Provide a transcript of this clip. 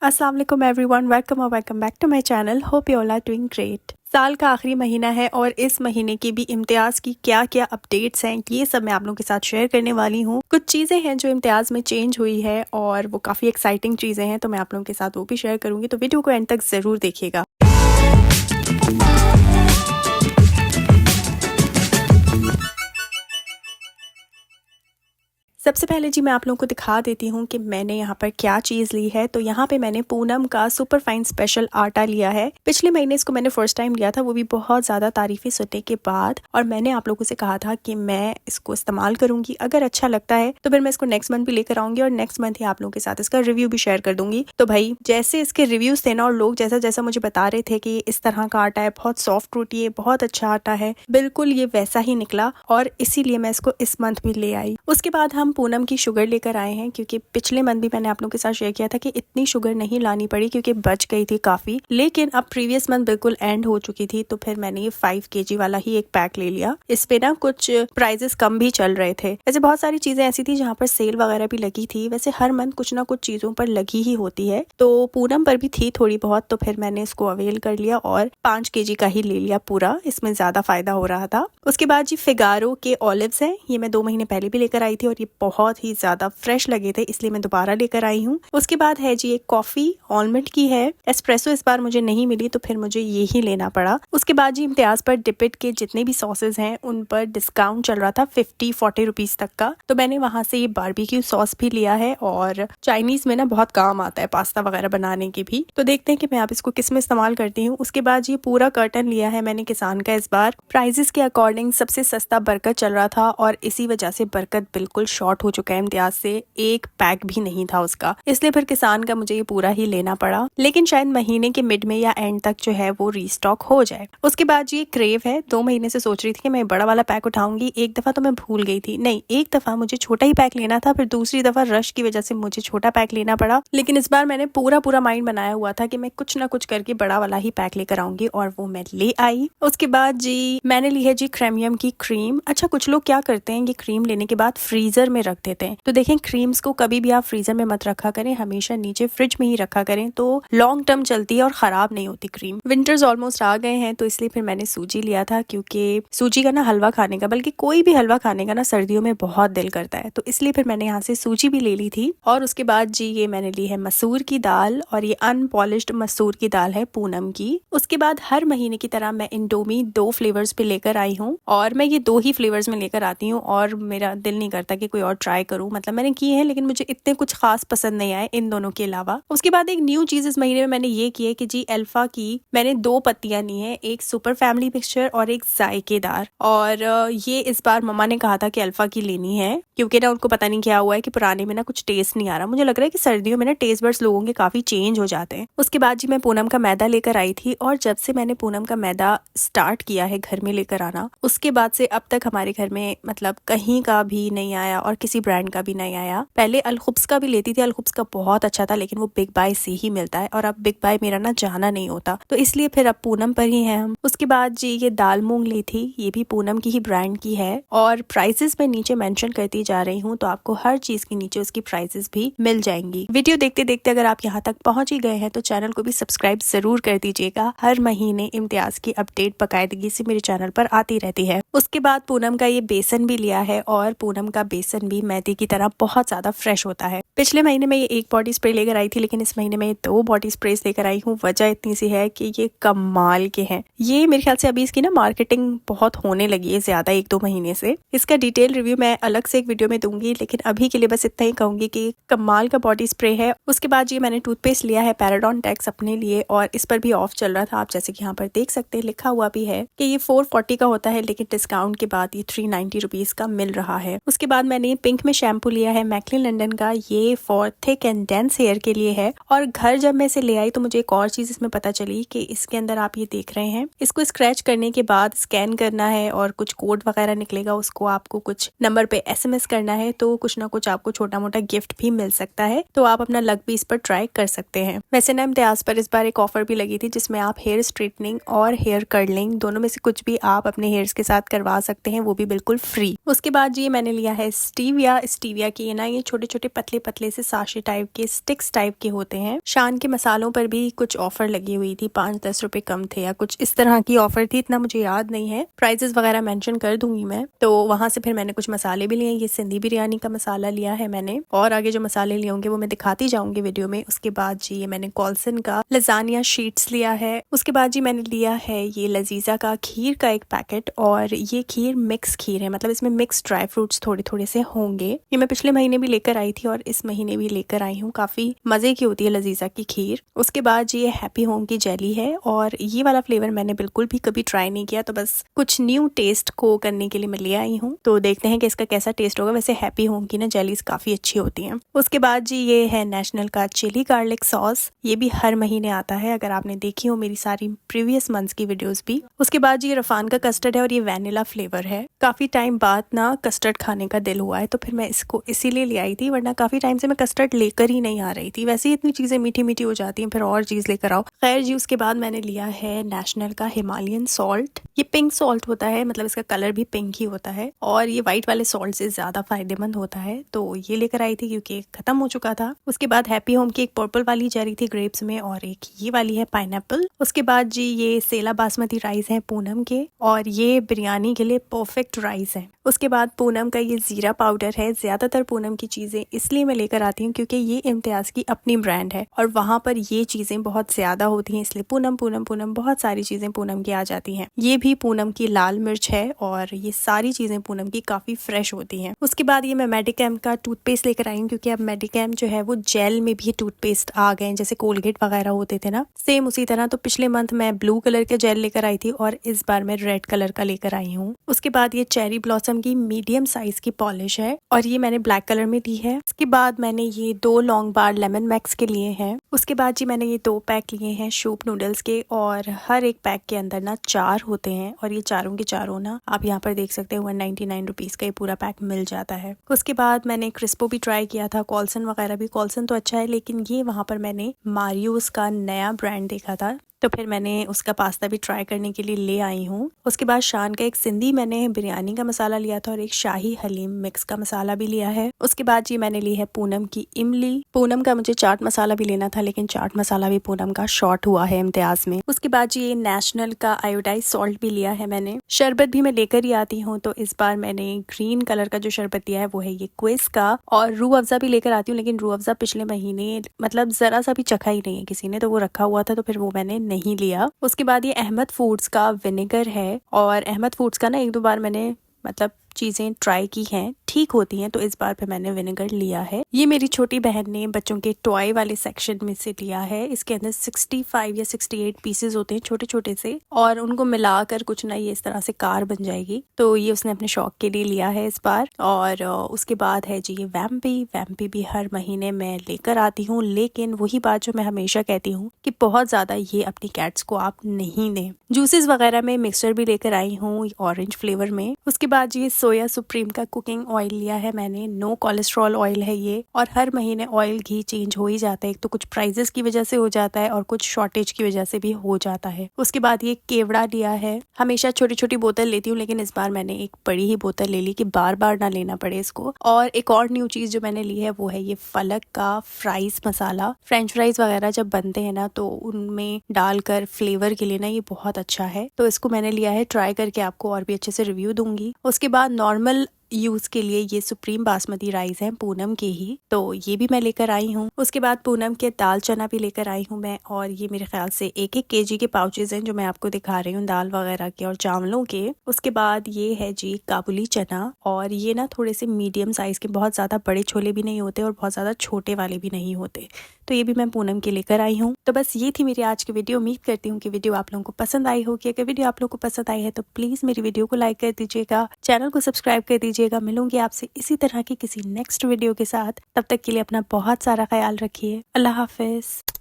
अस्सलाम वालेकुम everyone, welcome back to my channel. Hope you all are doing great. साल का आखिरी महीना है और इस महीने की भी इम्तियाज़ की क्या क्या अपडेट्स हैं ये सब मैं आप लोगों के साथ शेयर करने वाली हूँ। कुछ चीज़ें हैं जो इम्तियाज़ में चेंज हुई है और वो काफ़ी एक्साइटिंग चीज़ें हैं, तो मैं आप लोगों के साथ वो भी शेयर करूँगी, तो वीडियो को एंड तक ज़रूर देखिएगा। सबसे पहले जी मैं आप लोगों को दिखा देती हूँ कि मैंने यहाँ पर क्या चीज़ ली है। तो यहाँ पे मैंने पूनम का सुपर फाइन स्पेशल आटा लिया है। पिछले महीने इसको मैंने फर्स्ट टाइम लिया था, वो भी बहुत ज़्यादा तारीफ़ें सुनने के बाद, और मैंने आप लोगों से कहा था कि मैं इसको इस्तेमाल करूँगी, अगर अच्छा लगता है तो फिर मैं इसको नेक्स्ट मंथ भी लेकर आऊँगी और नेक्स्ट मंथ ही आप लोगों के साथ इसका रिव्यू भी शेयर कर दूँगी। तो भाई जैसे इसके रिव्यूज़ थे ना, और लोग जैसा जैसा मुझे बता रहे थे कि इस तरह का आटा है, बहुत सॉफ्ट रोटी है, बहुत अच्छा आटा है, बिल्कुल ये वैसा ही निकला और इसीलिए मैं इसको इस मंथ भी ले आई। उसके बाद हम पूनम की शुगर लेकर आए हैं, क्योंकि पिछले मंथ भी मैंने आप लोगों के साथ शेयर किया था कि इतनी शुगर नहीं लानी पड़ी क्योंकि बच गई थी काफ़ी, लेकिन अब प्रीवियस मंथ बिल्कुल एंड हो चुकी थी, तो फिर मैंने ये 5 kg वाला ही एक पैक ले लिया। इस पे ना कुछ प्राइजेस कम भी चल रहे थे। वैसे बहुत सारी चीज़ें ऐसी थी जहाँ पर सेल वगैरह भी लगी थी। वैसे हर मंथ कुछ ना कुछ चीज़ों पर लगी ही होती है, तो पूनम पर भी थी थोड़ी बहुत, तो फिर मैंने इसको अवेल कर लिया और 5 kg का ही ले लिया पूरा, इसमें ज़्यादा फायदा हो रहा था। उसके बाद जी फिगारो के ऑलिव्स हैं, ये मैं 2 महीने पहले भी लेकर आई थी और ये बहुत ही ज़्यादा फ्रेश लगे थे, इसलिए मैं दोबारा लेकर आई हूँ। उसके बाद है जी एक कॉफ़ी ऑलमंड की है, एस्प्रेसो इस बार मुझे नहीं मिली तो फिर मुझे ये ही लेना पड़ा। उसके बाद जी इम्तियाज़ पर डिपिट के जितने भी सॉसेज हैं उन पर डिस्काउंट चल रहा था 50-40 रुपीज़ तक का, तो मैंने वहाँ से ये बारबेक्यू सॉस भी लिया है और चाइनीज़ में ना बहुत काम आता है पास्ता वगैरह बनाने की भी, तो देखते हैं कि मैं आप इसको किस में इस्तेमाल करती हूँ। उसके बाद ये पूरा कर्टन लिया है मैंने किसान का, इस बार प्राइजेस के अकॉर्डिंग सबसे सस्ता बरकत चल रहा था और इसी वजह से बरकत बिल्कुल शॉर्ट हो चुका है इम्तियाज़ से, एक पैक भी नहीं था उसका, इसलिए फिर किसान का मुझे ये पूरा ही लेना पड़ा, लेकिन शायद महीने के मिड में या एंड तक जो है वो रीस्टॉक हो जाए। उसके बाद ये क्रेव है, 2 महीने से सोच रही थी कि मैं बड़ा वाला पैक उठाऊंगी, एक दफा तो मैं भूल गई थी, नहीं एक दफा मुझे छोटा ही पैक लेना था, फिर दूसरी दफा रश की वजह से मुझे छोटा पैक लेना पड़ा, लेकिन इस बार मैंने पूरा माइंड बनाया हुआ था कि मैं कुछ ना कुछ करके बड़ा वाला ही पैक लेकर आऊंगी और वो मैं ले आई। उसके बाद जी मैंने ली है जी क्रेमियम की क्रीम। अच्छा, कुछ लोग क्या करते हैं, ये क्रीम लेने के बाद फ्रीजर में रख देते हैं, तो देखें क्रीम्स को कभी भी आप फ्रीजर में मत रखा करें, हमेशा नीचे फ्रिज में ही रखा करें, तो लॉन्ग टर्म चलती है और खराब नहीं होती क्रीम। विंटर्स ऑलमोस्ट आ गए हैं, तो इसलिए फिर मैंने सूजी लिया था, क्योंकि सूजी का ना हलवा खाने का, बल्कि कोई भी हलवा खाने का ना सर्दियों में बहुत दिल करता है, तो इसलिए फिर मैंने यहाँ से सूजी भी ले ली थी। और उसके बाद जी ये मैंने ली है मसूर की दाल, और ये अनपॉलिश्ड मसूर की दाल है पूनम की। उसके बाद हर महीने की तरह मैं इंडोमी 2 फ्लेवर्स पे लेकर आई हूँ, और मैं ये 2 ही फ्लेवर्स में लेकर आती हूँ और मेरा दिल नहीं करता कि कोई और ट्राई करूँ, मतलब मैंने की है लेकिन मुझे इतने कुछ खास पसंद नहीं आए इन दोनों के अलावा। उसके बाद एक न्यू चीज इस महीने में मैंने ये की है कि जी अल्फा की मैंने 2 पत्तियां ली हैं, एक सुपर फैमिली मिक्सचर और एक जायकेदार, और ये इस बार मम्मा ने कहा था कि अल्फा की लेनी है, क्योंकि ना उनको पता नहीं क्या हुआ है कि पुराने में ना कुछ टेस्ट नहीं आ रहा। मुझे लग रहा है कि सर्दियों में ना टेस्ट बड्स लोगों के काफी चेंज हो जाते हैं। उसके बाद जी मैं पूनम का मैदा लेकर आई थी, और जब से मैंने पूनम का मैदा स्टार्ट किया है घर में लेकर आना, उसके बाद से अब तक हमारे घर में मतलब कहीं का भी नहीं आया और किसी ब्रांड का भी नहीं आया। पहले अलखुब्स का भी लेती थी, अलखुब्स का बहुत अच्छा था, लेकिन वो बिग बाय से ही मिलता है और अब बिग बाय मेरा ना जाना नहीं होता, तो इसलिए फिर अब पूनम पर ही है हम। उसके बाद जी ये दाल मूंग ली थी, ये भी पूनम की ही ब्रांड की है, और प्राइसेस मैं नीचे मेंशन करती जा रही हूँ, तो आपको हर चीज के नीचे उसकी प्राइसेस भी मिल जाएंगी। वीडियो देखते देखते अगर आप यहाँ तक पहुंच ही गए हैं तो चैनल को भी सब्सक्राइब जरूर कर दीजिएगा, हर महीने इम्तियाज की अपडेट बाकायदगी से मेरे चैनल पर आती रहती है। उसके बाद पूनम का ये बेसन भी लिया है, और पूनम का बेसन भी मैदे की तरह बहुत ज्यादा फ्रेश होता है। पिछले महीने में ये 1 बॉडी स्प्रे लेकर आई थी, लेकिन इस महीने में 2 बॉडी स्प्रेस लेकर आई हूँ। वजह इतनी सी है कि ये कमाल के हैं, ये मेरे ख्याल से अभी इसकी ना मार्केटिंग बहुत होने लगी है ज्यादा 1-2 महीने से। इसका डिटेल रिव्यू मैं अलग से एक वीडियो में दूंगी, लेकिन अभी के लिए बस इतना ही कहूंगी कि कमाल का बॉडी स्प्रे है। उसके बाद ये मैंने टूथपेस्ट लिया है पैराडॉन टैक्स अपने लिए, और इस पर भी ऑफ चल रहा था, आप जैसे कि यहाँ पर देख सकते हैं, लिखा हुआ भी है कि ये 440 का होता है, लेकिन डिस्काउंट के बाद ये 390 रुपीज का मिल रहा है। उसके बाद मैंने पिंक में शैम्पू लिया है मैकलिन लंदन का, ये for thick and dense hair के लिए है, और घर जब मैं इसे ले आई तो मुझे एक और चीज इसमें पता चली कि इसके अंदर आप ये देख रहे हैं, इसको स्क्रैच करने के बाद स्कैन करना है और कुछ कोड वगैरह निकलेगा, उसको आपको कुछ नंबर पे SMS करना है, तो कुछ ना कुछ आपको छोटा मोटा गिफ्ट भी मिल सकता है, तो आप अपना लक भी इस पर ट्राई कर सकते हैं। वैसे ना इम्तियाज पर इस बार एक ऑफर भी लगी थी जिसमें आप हेयर स्ट्रेटनिंग और हेयर कर्लिंग दोनों में से कुछ भी आप अपने हेयर्स के साथ करवा सकते हैं, वो भी बिल्कुल फ्री। उसके बाद ये मैंने लिया है स्टीविया की ना ये छोटे छोटे पतले पतले से साशे टाइप के स्टिक्स टाइप के होते हैं। शान के मसालों पर भी कुछ ऑफर लगी हुई थी, 5-10 रुपए कम थे या कुछ इस तरह की ऑफर थी, इतना मुझे याद नहीं है। प्राइजेस वगैरह मेंशन कर दूंगी मैं। तो वहां से फिर मैंने कुछ मसाले भी लिए। ये सिंधी बिरयानी का मसाला लिया है मैंने, और आगे जो मसाले लिए होंगे वो मैं दिखाती जाऊंगी वीडियो में। उसके बाद जी ये मैंने कॉल्सन का लजानिया शीट्स लिया है। उसके बाद जी मैंने लिया है ये लजीजा का खीर का एक पैकेट, और ये खीर मिक्स खीर है, मतलब इसमें मिक्स ड्राई फ्रूट्स थोड़े थोड़े से होंगे। ये मैं पिछले महीने भी लेकर आई थी और इस महीने भी लेकर आई हूँ। काफी मजे की होती है लजीजा की खीर। उसके बाद जी ये हैप्पी होम की जेली है, और ये वाला फ्लेवर मैंने बिल्कुल भी कभी ट्राई नहीं किया, तो बस कुछ न्यू टेस्ट को करने के लिए मैं ले आई हूँ। तो देखते हैं कि इसका कैसा टेस्ट होगा। वैसे हैप्पी होम की ना जेलीज काफी अच्छी होती हैं। उसके बाद जी ये है नेशनल का चिली गार्लिक सॉस। ये भी हर महीने आता है, अगर आपने देखी हो मेरी सारी प्रीवियस मंथ्स की वीडियोस भी। उसके बाद जी ये रफान का कस्टर्ड है, और ये वैनिला फ्लेवर है। काफी टाइम बाद ना कस्टर्ड खाने का दिल हुआ है, तो फिर मैं इसको इसीलिए ले आई थी, वरना काफी टाइम से मैं कस्टर्ड लेकर ही नहीं आ रही थी। वैसे ही इतनी चीजें मीठी मीठी हो जाती हैं, फिर और चीज लेकर आओ। खैर जी उसके बाद मैंने लिया है नेशनल का हिमालयन सॉल्ट। ये पिंक सॉल्ट होता है, मतलब इसका कलर भी पिंक ही होता है, और ये व्हाइट वाले सॉल्ट से ज्यादा फायदेमंद होता है। तो ये लेकर आई थी क्योंकि खत्म हो चुका था। उसके बाद हैप्पी होम की एक पर्पल वाली जेरी थी ग्रेप्स में, और एक ये वाली है पाइनएप्पल। उसके बाद जी ये सेला बासमती राइस है पूनम के, और ये बिरयानी के लिए परफेक्ट राइस है। उसके बाद पूनम का ये जीरा पाउडर है। ज्यादातर पूनम की चीजें इसलिए मैं लेकर आती हूँ क्योंकि ये इम्तियाज की अपनी ब्रांड है, और वहाँ पर ये चीजें बहुत ज्यादा होती हैं, इसलिए पूनम पूनम पूनम बहुत सारी चीजें पूनम की आ जाती हैं। ये भी पूनम की लाल मिर्च है, और ये सारी चीजें पूनम की काफी फ्रेश होती हैं। उसके बाद ये मैं मेडिकेम का टूथपेस्ट लेकर आई हूँ, क्योंकि अब मेडिकेम जो है वो जेल में भी टूथपेस्ट आ गए, जैसे कोलगेट वगैरह होते थे ना, सेम उसी तरह। तो पिछले मंथ मैं ब्लू कलर के जेल लेकर आई थी, और इस बार मैं रेड कलर का लेकर आई हूँ। उसके बाद ये चेरी ब्लॉसम की मीडियम साइज की पॉलिश है, और ये मैंने ब्लैक कलर में ली है। उसके बाद मैंने ये 2 लॉन्ग बार लेमन मैक्स के लिए हैं। उसके बाद जी मैंने ये 2 पैक लिए हैं शूप नूडल्स के, और हर एक पैक के अंदर ना 4 होते हैं, और ये चारों के चारों ना आप यहाँ पर देख सकते हैं 199 रुपीज का ये पूरा पैक मिल जाता है। उसके बाद मैंने क्रिस्पो भी ट्राई किया था, कॉल्सन वगैरह भी। कॉल्सन तो अच्छा है, लेकिन ये वहाँ पर मैंने मारियोस का नया ब्रांड देखा था, तो फिर मैंने उसका पास्ता भी ट्राई करने के लिए ले आई हूँ। उसके बाद शान का एक सिंधी मैंने बिरयानी का मसाला लिया था, और एक शाही हलीम मिक्स का मसाला भी लिया है। उसके बाद जी मैंने ली है पूनम की इमली। पूनम का मुझे चाट मसाला भी लेना था, लेकिन चाट मसाला भी पूनम का शॉर्ट हुआ है इम्तियाज में। उसके बाद जी ये नेशनल का आयोडाइज सॉल्ट भी लिया है मैंने। शरबत भी मैं लेकर ही आती हूँ, तो इस बार मैंने ग्रीन कलर का जो शरबत लिया है वो है ये क्विज का, और रूह अफ़ज़ा भी लेकर आती हूँ, लेकिन रूह अफ़ज़ा पिछले महीने मतलब जरा सा भी चखा ही नहीं है किसी ने, तो वो रखा हुआ था, तो फिर वो मैंने नहीं लिया। उसके बाद ये अहमद फूड्स का विनेगर है, और अहमद फूड्स का ना 1-2 बार मैंने मतलब चीजें ट्राई की हैं, ठीक होती हैं, तो इस बार पे मैंने विनेगर लिया है। ये मेरी छोटी बहन ने बच्चों के टॉय वाले सेक्शन में से लिया है। इसके अंदर 65 या 68 पीसेस होते हैं छोटे छोटे से, और उनको मिलाकर कुछ ना ये इस तरह से कार बन जाएगी, तो ये उसने अपने शौक के लिए लिया है इस बार। और उसके बाद है जी ये वैम्पी भी हर महीने मैं लेकर आती हूँ, लेकिन वही बात जो मैं हमेशा कहती हूँ कि बहुत ज्यादा ये अपनी कैट्स को आप नहीं दें। जूसेस वगैरह में मिक्सचर भी लेकर आई हूँ ऑरेंज फ्लेवर में। उसके बाद ये सोया सुप्रीम का कुकिंग ऑयल लिया है मैंने, नो कोलेस्ट्रॉल ऑयल है ये, और हर महीने ऑयल घी चेंज हो ही जाता है। एक तो कुछ प्राइजेस की वजह से हो जाता है, और कुछ शॉर्टेज की वजह से भी हो जाता है। उसके बाद ये केवड़ा लिया है। हमेशा छोटी छोटी बोतल लेती हूँ, लेकिन इस बार मैंने एक बड़ी ही बोतल ले ली कि बार बार ना लेना पड़े इसको। और एक और न्यू चीज जो मैंने ली है वो है ये फलक का फ्राइज मसाला। फ्रेंच फ्राइज वगैरह जब बनते हैं ना, तो उनमें डालकर फ्लेवर के लिए ना ये बहुत अच्छा है, तो इसको मैंने लिया है। ट्राई करके आपको और भी अच्छे से रिव्यू दूंगी। उसके बाद नॉर्मल यूज के लिए ये सुप्रीम बासमती राइस है पूनम के ही, तो ये भी मैं लेकर आई हूँ। उसके बाद पूनम के दाल चना भी लेकर आई हूँ मैं, और ये मेरे ख्याल से 1-1 kg के पाउचेज हैं जो मैं आपको दिखा रही हूँ दाल वगैरह के और चावलों के। उसके बाद ये है जी काबुली चना, और ये ना थोड़े से मीडियम साइज के, बहुत ज्यादा बड़े छोले भी नहीं होते और बहुत ज्यादा छोटे वाले भी नहीं होते, तो ये भी मैं पूनम के लेकर आई हूँ। तो बस ये थी मेरी आज की वीडियो। उम्मीद करती हूँ कि वीडियो आप लोगों को पसंद आई होगी। अगर वीडियो आप लोगों को पसंद आई है तो प्लीज मेरी वीडियो को लाइक कर दीजिएगा, चैनल को सब्सक्राइब कर दीजिएगा। मिलूंगी आपसे इसी तरह की किसी नेक्स्ट वीडियो के साथ, तब तक के लिए अपना बहुत सारा ख्याल रखिए। अल्लाह हाफिज।